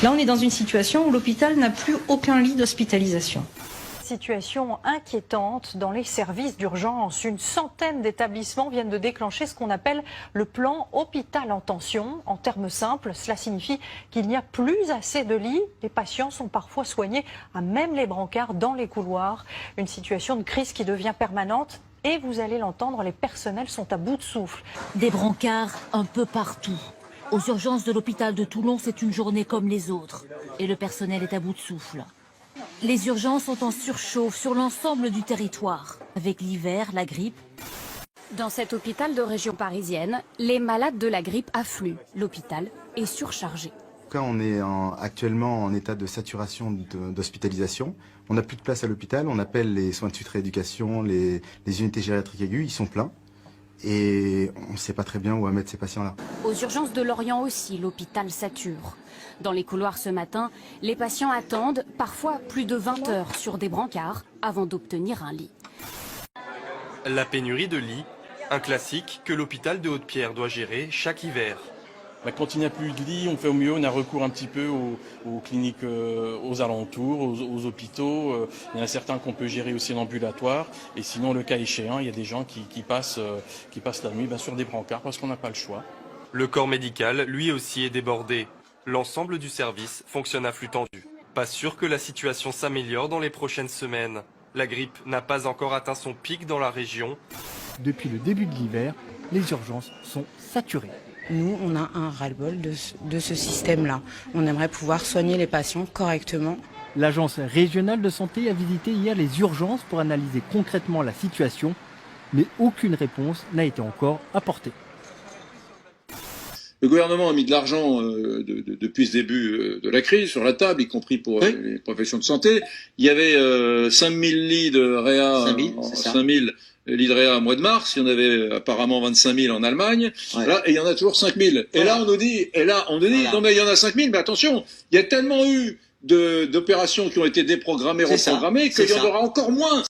Là, on est dans une situation où l'hôpital n'a plus aucun lit d'hospitalisation. Situation inquiétante dans les services d'urgence. Une centaine d'établissements viennent de déclencher ce qu'on appelle le plan hôpital en tension. En termes simples, cela signifie qu'il n'y a plus assez de lits. Les patients sont parfois soignés à même les brancards dans les couloirs. Une situation de crise qui devient permanente. Et vous allez l'entendre, les personnels sont à bout de souffle. Des brancards un peu partout. Aux urgences de l'hôpital de Toulon, c'est une journée comme les autres. Et le personnel est à bout de souffle. Les urgences sont en surchauffe sur l'ensemble du territoire. Avec l'hiver, la grippe. Dans cet hôpital de région parisienne, les malades de la grippe affluent. L'hôpital est surchargé. On est actuellement en état de saturation d'hospitalisation. On n'a plus de place à l'hôpital. On appelle les soins de suite rééducation, les unités gériatriques aiguës. Ils sont pleins. Et on ne sait pas très bien où mettre ces patients-là. Aux urgences de Lorient aussi, l'hôpital sature. Dans les couloirs ce matin, les patients attendent parfois plus de 20 heures sur des brancards avant d'obtenir un lit. La pénurie de lits, un classique que l'hôpital de Haute-Pierre doit gérer chaque hiver. Quand il n'y a plus de lits, on fait au mieux, on a recours un petit peu aux cliniques aux alentours, aux hôpitaux. Il y en a certains qu'on peut gérer aussi en ambulatoire. Et sinon, le cas échéant, il y a des gens qui passent la nuit sur des brancards parce qu'on n'a pas le choix. Le corps médical, lui aussi, est débordé. L'ensemble du service fonctionne à flux tendu. Pas sûr que la situation s'améliore dans les prochaines semaines. La grippe n'a pas encore atteint son pic dans la région. Depuis le début de l'hiver, les urgences sont saturées. Nous, on a un ras-le-bol de ce système-là. On aimerait pouvoir soigner les patients correctement. L'agence régionale de santé a visité hier les urgences pour analyser concrètement la situation, mais aucune réponse n'a été encore apportée. Le gouvernement a mis de l'argent depuis ce début de la crise sur la table, y compris pour les professions de santé. Il y avait 5000 lits de réa, 5000 lits de réa au mois de mars. Il y en avait apparemment 25 000 en Allemagne. Ouais. Là, et il y en a toujours 5000. Et là, on nous dit, non mais il y en a 5000, mais attention, il y a tellement eu d'opérations qui ont été déprogrammées, reprogrammées, qu'il y en aura encore moins.